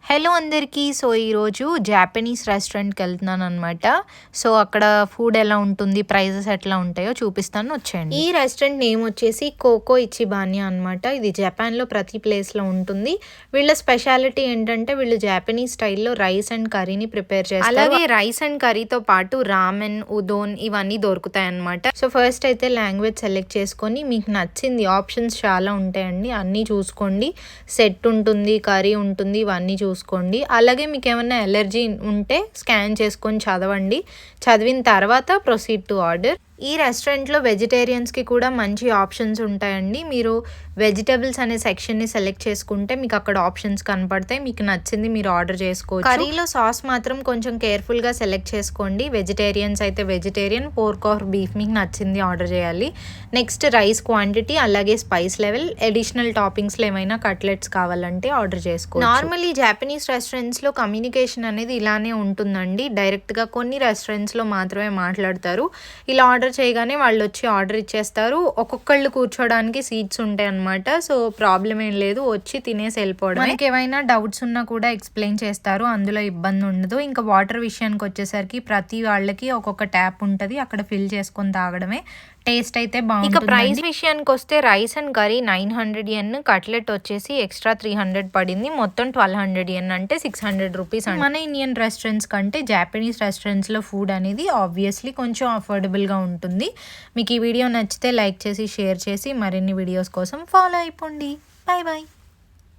Hello అందరికీ. So ఈరోజు Japanese రెస్టారెంట్‌కి వెళ్తున్నాననమాట. సో అక్కడ ఫుడ్ ఎలా ఉంటుంది, ప్రైజెస్ ఎట్లా ఉంటాయో చూపిస్తాను, వచ్చేయండి. ఈ రెస్టారెంట్ నేమ్ వచ్చేసి కోకో ఇచిబాన్యా అనమాట. ఇది జపాన్‌లో ప్రతి ప్లేస్‌లో ఉంటుంది. వీళ్ళ స్పెషాలిటీ ఏంటంటే వీళ్ళు జాపనీస్ స్టైల్‌లో రైస్ అండ్ కర్రీని ప్రిపేర్ చేస్తారు. అలాగే రైస్ అండ్ కర్రీతో పాటు రామెన్, ఉదోన్ ఇవన్నీ దొరుకుతాయన్నమాట. సో ఫస్ట్ అయితే లాంగ్వేజ్ సెలెక్ట్ చేసుకొని మీకు నచ్చింది, ఆప్షన్స్ చాలా ఉంటాయండి, అన్నీ చూసుకోండి. సెట్ ఉంటుంది, కర్రీ ఉంటుంది, ఇవన్నీ చూసుకోండి. అలాగే మీకు ఏమైనా ఎలర్జీ ఉంటే స్కాన్ చేసుకొని చదవండి. చదివిన తర్వాత ప్రొసీడ్ టు ఆర్డర్. ఈ రెస్టారెంట్లో వెజిటేరియన్స్కి కూడా మంచి ఆప్షన్స్ ఉంటాయండి. మీరు వెజిటబుల్స్ అనే సెక్షన్ని సెలెక్ట్ చేసుకుంటే మీకు అక్కడ ఆప్షన్స్ కనపడతాయి. మీకు నచ్చింది మీరు ఆర్డర్ చేసుకోవచ్చు. కర్రీలో సాస్ మాత్రం కొంచెం కేర్ఫుల్గా సెలెక్ట్ చేసుకోండి. వెజిటేరియన్స్ అయితే వెజిటేరియన్, పోర్క్ ఆర్ బీఫ్ మీకు నచ్చింది ఆర్డర్ చేయాలి. నెక్స్ట్ రైస్ క్వాంటిటీ, అలాగే స్పైస్ లెవెల్, అడిషనల్ టాపింగ్స్లో ఏమైనా కట్లెట్స్ కావాలంటే ఆర్డర్ చేసుకోవచ్చు. నార్మల్లీ జాపనీస్ రెస్టారెంట్స్లో కమ్యూనికేషన్ అనేది ఇలానే ఉంటుందండి. డైరెక్ట్గా కొన్ని రెస్టారెంట్స్లో మాత్రమే మాట్లాడతారు. ఇలా ఆర్డర్ చేయగానే వాళ్ళు వచ్చి ఆర్డర్ ఇచ్చేస్తారు. ఒక్కొక్కళ్ళు కూర్చోడానికి సీట్స్ ఉంటాయి అన్నమాట. సో ప్రాబ్లం ఏం లేదు, వచ్చి తినేసి వెళ్ళిపోవడం. మనకి ఏమైనా డౌట్స్ ఉన్నా కూడా ఎక్స్ప్లెయిన్ చేస్తారు, అందులో ఇబ్బంది ఉండదు. ఇంకా వాటర్ విషయానికి వచ్చేసరికి ప్రతి వాళ్ళకి ఒక్కొక్క ట్యాప్ ఉంటుంది, అక్కడ ఫిల్ చేసుకొని తాగడమే. టేస్ట్ అయితే బాగుంటుంది. ఇక ప్రైస్ విషయానికి వస్తే rice and curry 900 yen, cutlet వచ్చేసి ఎక్స్ట్రా 300 పడింది. మొత్తం 1200 yen అంటే 600 రూపీస్. మన ఇండియన్ రెస్టారెంట్స్ కంటే జాపనీస్ రెస్టారెంట్స్లో ఫుడ్ అనేది ఆబ్వియస్లీ కొంచెం అఫోర్డబుల్గా ఉంటుంది. మీకు ఈ వీడియో నచ్చితే లైక్ చేసి, షేర్ చేసి, మరిన్ని వీడియోస్ కోసం ఫాలో అయిపోండి. Bye bye.